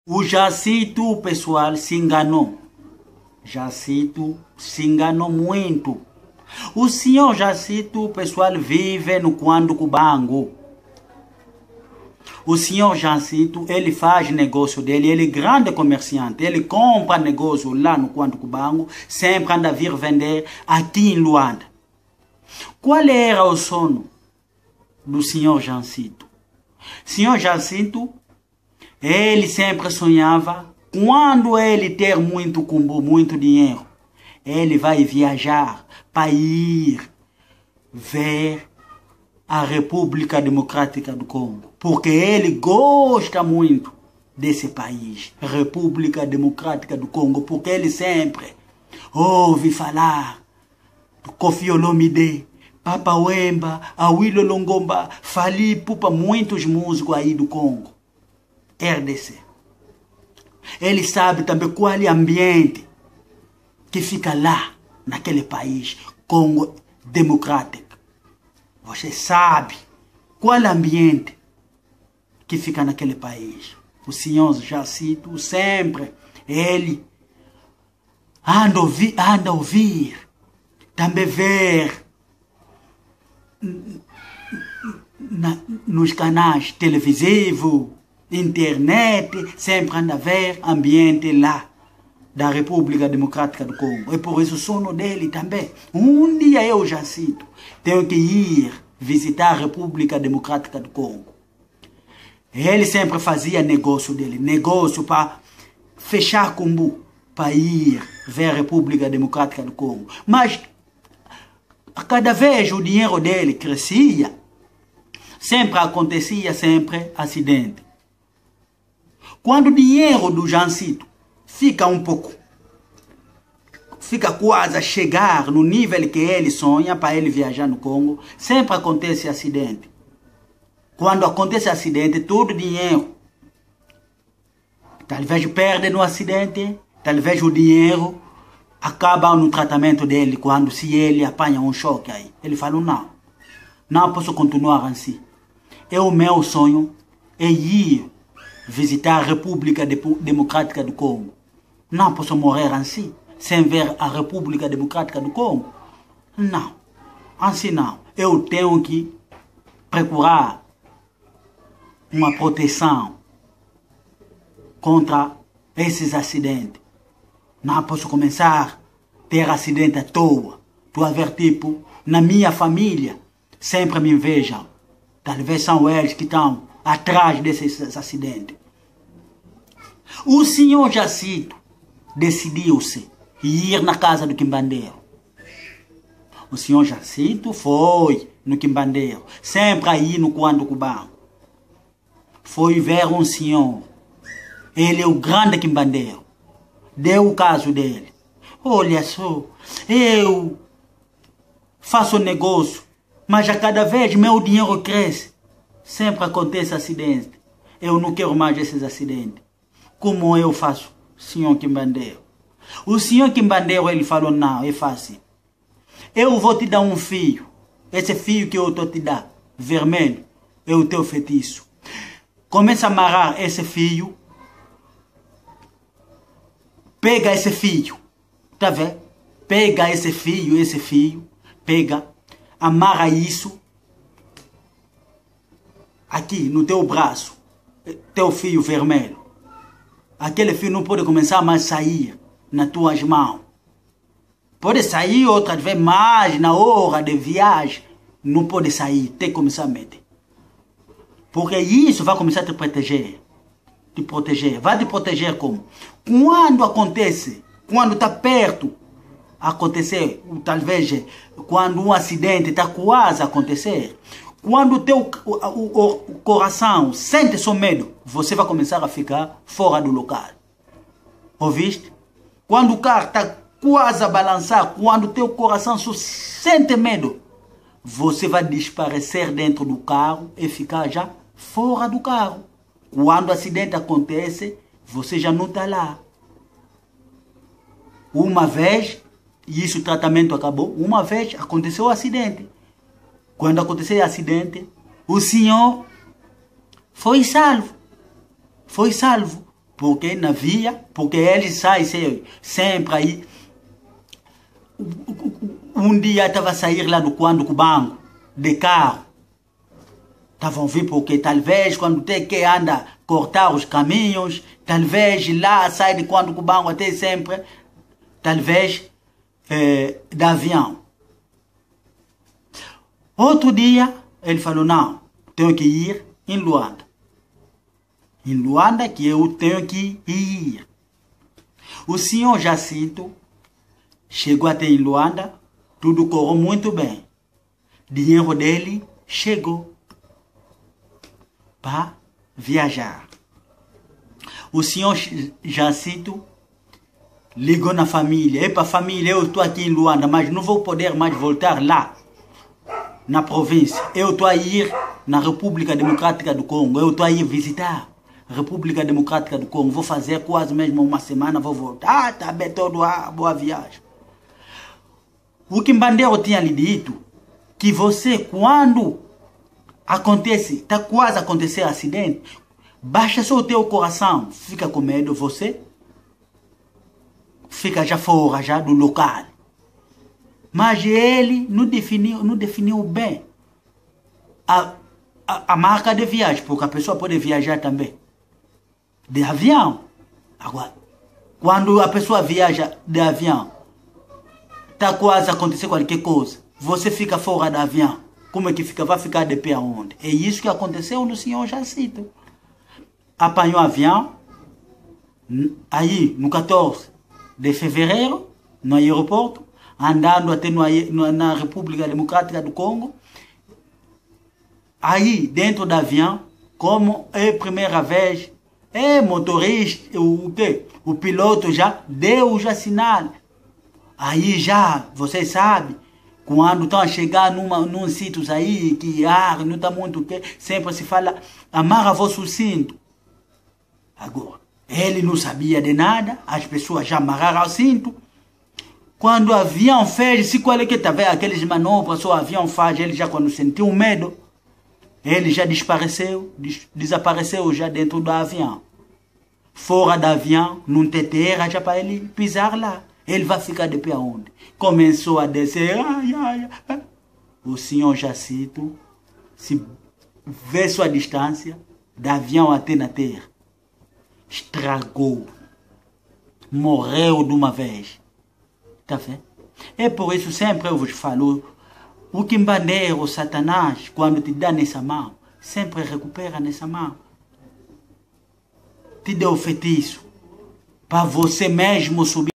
O Jacito, pessoal, se enganou. Jacito se enganou muito. O senhor Jacito, pessoal, vive no Quando Cubango. O senhor Jacito, ele faz negócio dele, ele é grande comerciante, ele compra negócio lá no Quando Cubango, sempre anda a vir vender aqui em Luanda. Qual era o sono do senhor Jacito? Senhor Jacito, ele sempre sonhava, quando ele ter muito cumbu, muito dinheiro, ele vai viajar para ir ver a República Democrática do Congo, porque ele gosta muito desse país, República Democrática do Congo, porque ele sempre ouve falar do Koffi Olomide, Papa Wemba, Awilo Longomba, Fally Ipupa, muitos músicos aí do Congo, RDC. Ele sabe também qual é o ambiente que fica lá, naquele país, Congo Democrático. Você sabe qual é o ambiente que fica naquele país. O senhor Jacito sempre, ele anda a ouvir, também ver nos canais televisivos, internet, sempre anda a ver ambiente lá da República Democrática do Congo. É por isso o sono dele também. Um dia eu, Jacito, tenho que ir visitar a República Democrática do Congo. Ele sempre fazia negócio dele, negócio para fechar cumbu, para ir ver a República Democrática do Congo. Mas a cada vez o dinheiro dele crescia, sempre acontecia acidente. Quando o dinheiro do Jacito fica um pouco, fica quase a chegar no nível que ele sonha para ele viajar no Congo, sempre acontece acidente. Quando acontece acidente, todo o dinheiro, talvez perde no acidente, talvez o dinheiro acaba no tratamento dele, quando se ele apanha um choque aí. Ele fala, não posso continuar assim. O meu sonho é ir visitar a República Democrática do Congo. Não posso morrer assim, sem ver a República Democrática do Congo. Não, assim não. Eu tenho que procurar uma proteção contra esses acidentes. Não posso começar a ter acidente à toa. Tu a ver, tipo, na minha família, sempre me vejam. Talvez são eles que estão atrás desses acidentes. O senhor Jacito decidiu-se ir na casa do Quimbandeiro. O senhor Jacito foi no Quimbandeiro, sempre aí no Quando Cubango. Foi ver um senhor, ele é o grande Quimbandeiro. Deu o caso dele. Olha só, eu faço negócio, mas a cada vez meu dinheiro cresce. Sempre acontece acidente. Eu não quero mais esses acidentes. Como eu faço, senhor Quimbandeiro? O senhor Quimbandeiro, ele falou, não, é fácil. Eu vou te dar um fio. Esse fio que eu estou te dando, vermelho, é o teu feitiço. Começa a amarrar esse fio. Pega esse fio. Tá vendo? Pega esse fio. Pega, amarra isso aqui no teu braço, teu fio vermelho. Aquele fio não pode começar mais a sair nas tuas mãos. Pode sair outra vez, mas na hora de viagem não pode sair, tem que começar a meter. Porque isso vai começar a te proteger. Te proteger. Vai te proteger como? Quando acontece, quando está perto acontecer, talvez quando um acidente está quase a acontecer, quando o coração sente seu medo, você vai começar a ficar fora do local. Ouviste? Quando o carro está quase a balançar, quando teu coração só sente medo, você vai desaparecer dentro do carro e ficar já fora do carro. Quando o acidente acontece, você já não está lá. Uma vez, e isso o tratamento acabou, uma vez aconteceu o acidente. Quando aconteceu o acidente, o senhor foi salvo. Foi salvo. porque na via, porque ele sai sempre aí. Um dia estava a sair lá do Cubango, de carro. Estavam a vir porque talvez quando tem que anda cortar os caminhos, talvez lá sai de Cubango até sempre, talvez de avião. Outro dia, ele falou, não, tenho que ir em Luanda. Em Luanda que eu tenho que ir. O senhor Jacinto chegou até em Luanda, tudo correu muito bem. Dinheiro dele chegou para viajar. O senhor Jacinto ligou na família. Epa, família, eu estou aqui em Luanda, mas não vou poder mais voltar lá, na província. Eu estou a ir na República Democrática do Congo. Eu estou a ir visitar a República Democrática do Congo. Vou fazer quase mesmo uma semana, vou voltar. Ah, tá bem, todo boa viagem. O Kimbandeiro tinha lhe dito que você, quando acontece, está quase a acontecer acidente, baixa só o teu coração, fica com medo, você fica já fora já do local. Mas ele não definiu bem a marca de viagem, porque a pessoa pode viajar também de avião. Agora, quando a pessoa viaja de avião, está quase a acontecer qualquer coisa, você fica fora do avião. Como é que fica? Vai ficar de pé aonde? É isso que aconteceu no senhor Jacinto. Apanhou avião, aí no 14 de fevereiro, no aeroporto, andando até na República Democrática do Congo. Aí, dentro do avião, como é a primeira vez, motorista, o piloto já deu sinal. Aí já, vocês sabem, quando estão a chegar num sítios aí, que não está muito, sempre se fala, amarra vosso cinto. Agora, ele não sabia de nada, as pessoas já amarraram o cinto. Quando o avião fez, se qual é que está vendo aqueles manobras, o avião faz, ele já quando sentiu medo, ele já desapareceu já dentro do avião. Fora do avião, não tem terra já para ele pisar lá. Ele vai ficar de pé aonde? Começou a descer. O senhor Jacinto, se vê sua distância, do avião até na terra, estragou. Morreu de uma vez. Tá vendo? É por isso sempre eu vos falo, o Kimbandeiro, o Satanás, quando te dá nessa mão, sempre recupera nessa mão. Te deu o feitiço para você mesmo subir.